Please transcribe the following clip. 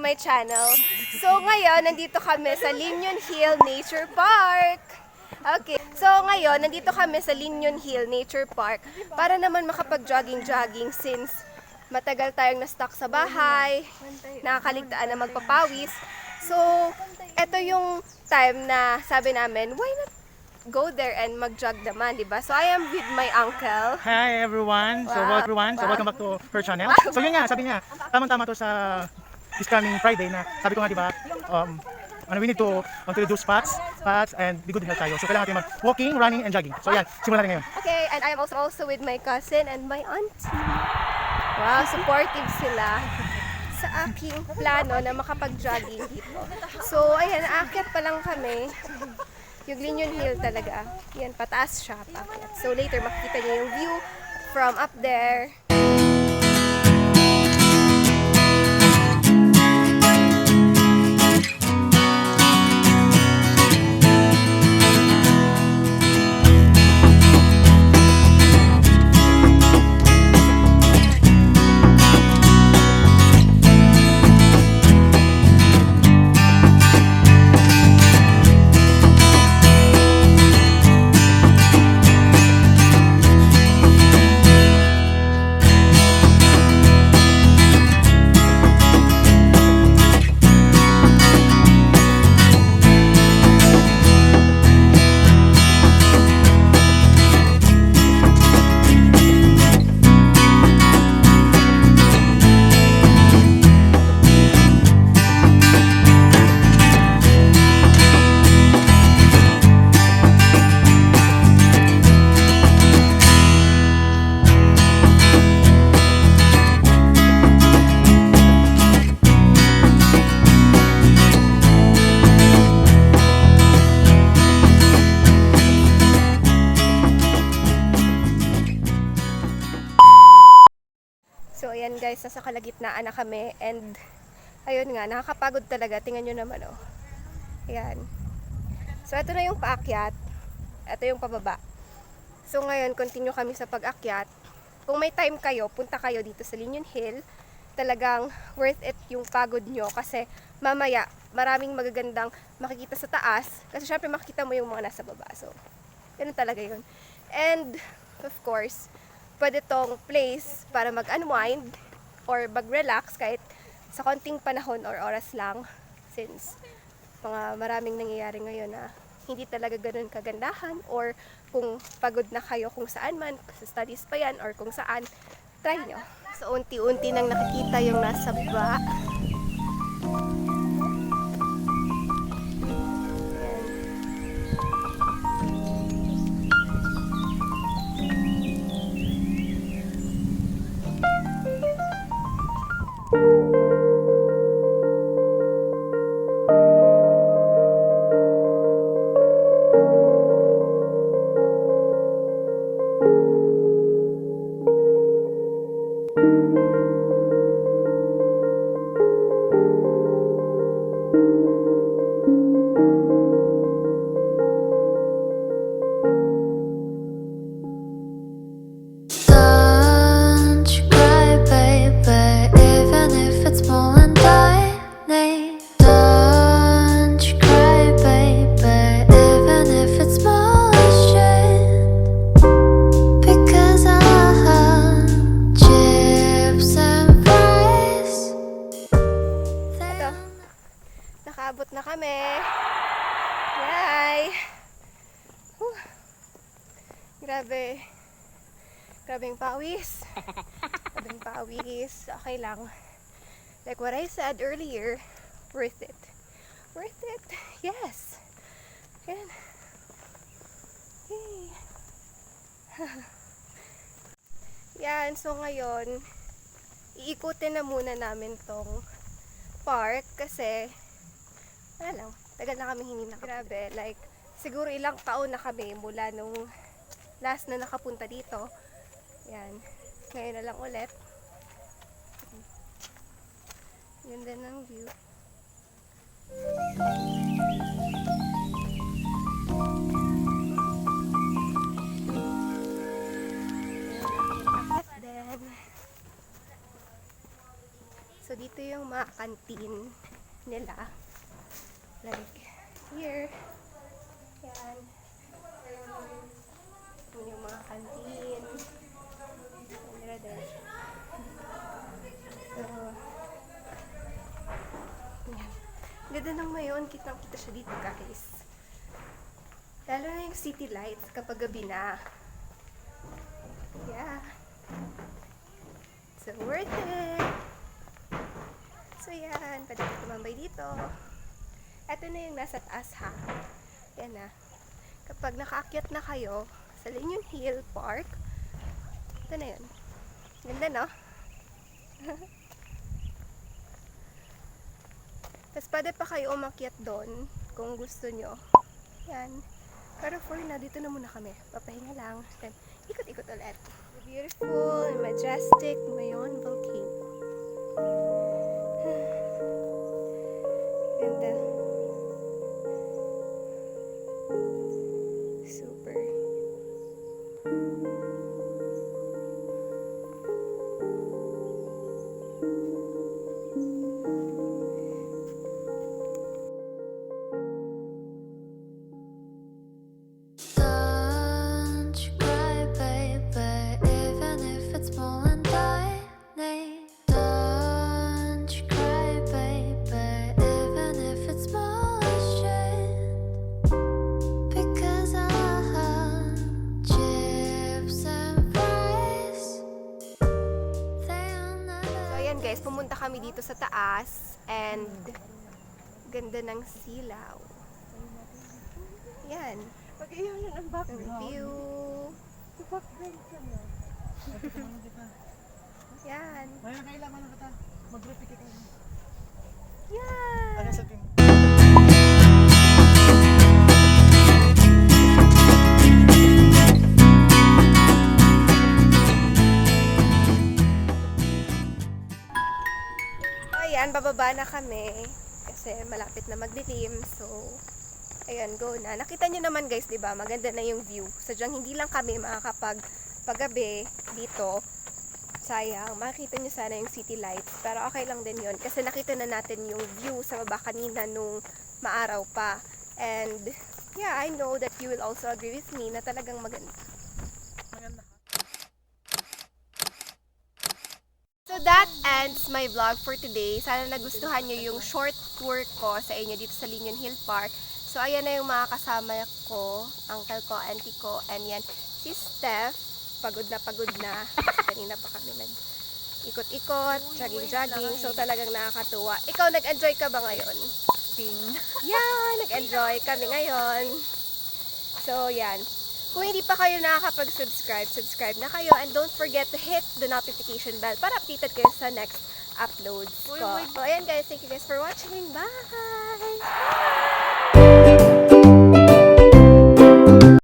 my channel. So ngayon, nandito kami sa LIGNON Hill Nature Park. Okay, so ngayon, nandito kami sa LIGNON Hill Nature Park para naman makapag-jogging-jogging since matagal tayong na-stuck sa bahay, nakakaligtaan na magpapawis. So, ito yung time na sabi namin, why not go there and mag-jog naman, di ba? So, I am with my uncle. Hi everyone! So welcome back to her channel. So yun nga, sabi niya, tamang-tama to sa this coming Friday na sabi ko nga, di ba, we need to reduce fats and be good health tayo. So kailangan natin mag-walking, running, and jogging. So yan, simulan natin ngayon. Okay, and I am also with my cousin and my auntie. Wow, supportive sila sa aking plano na makapag-jogging dito. So, ayan, aakyat pa lang kami. Yung LIGNON Hill talaga. Yan, pataas siya. Paakyat. So, later makikita niyo yung view from up there. So, ayan guys, nasa kalagitnaan na kami and ayun nga, nakakapagod talaga. Tingnan nyo naman, oh. Ayan. So, ito na yung paakyat. Ito yung pababa. So, ngayon, continue kami sa pag-akyat. Kung may time kayo, punta kayo dito sa LIGNON Hill. Talagang worth it yung pagod nyo kasi mamaya, maraming magagandang makikita sa taas. Kasi syempre makikita mo yung mga nasa baba. So, ganun talaga yun. And, of course, pwede tong place para mag-unwind or mag-relax kahit sa konting panahon or oras lang since maraming nangyayari ngayon na hindi talaga ganun kagandahan or kung pagod na kayo kung saan man, sa studies pa yan or kung saan, try nyo. So unti-unti nang nakikita yung nasa baba. Nakaabot na kami. Yay! Grabe. Grabeng pawis. Grabeng pawis. Okay lang. Like what I said earlier, worth it. Worth it. Yes. Yan. Yay. Yan. So ngayon, iikutin na muna namin tong park kasi wala lang, tagal na kami hindi grabe, like siguro ilang taon na kami mula nung last na nakapunta dito. Yan, ngayon na lang ulit. Ganda ng view. So dito yung yung mga canteen nila. Like, here. Yan. Yun yung mga canteen. Nila din. So, yan. Ganda ng mayon. Kitang-kita siya dito, guys. Lalo na yung city lights kapag gabi na. Yeah. So, worth it. So, yan. Pwede ka tumambay dito. Ito na yung nasa taas, ha. Yan na. Kapag nakaakyat na kayo sa LIGNON Hill Park, ito na yun. Ganda, no? Tapos, pwede pa kayo umakyat doon kung gusto nyo. Yan. Pero for now, dito na muna kami. Papahinga lang. Then, ikot-ikot ulit. The beautiful and majestic Mayon volcano. Ganda. Super. Don't you cry, baby, even if it's more than lightning. Don't you cry, baby, even if it's more than shit. Because I have chips and fries. They are never. So, ayan guys, pumunta kami dito sa taas and ganda ng silaw. Yan. Pag-iyan yun ang Ang background. view. Sa background ka na. Yan. Mayroon kailangan na kita. Mag-repeat kita. Yan. Ano sa team? Ayan, bababa na kami kasi malapit na magdilim. So, ayan, go na. Nakita nyo naman guys, di ba? Maganda na yung view. Sadyang hindi lang kami makakapag-gabi dito. Sayang, makikita nyo sana yung city lights. Pero okay lang din yun kasi nakita na natin yung view sa baba kanina nung maaraw pa. And, yeah, I know that you will also agree with me na talagang maganda. Maganda. So that ends my vlog for today. Sana nagustuhan nyo yung short tour ko sa inyo dito sa LIGNON Hill Park. So ayan na yung mga kasama ko, uncle ko, auntie ko, and yan si Steph. Pagod na kasi kanina pa kami nag-ikot-ikot, jogging-jogging. So talagang nakakatuwa. Ikaw, nag-enjoy ka ba ngayon? Yeah, nag-enjoy kami ngayon. So yan. Kung hindi pa kayo nakakapag-subscribe, subscribe na kayo. And don't forget to hit the notification bell para updated kayo sa next uploads ko. So, ayan guys. Thank you guys for watching. Bye!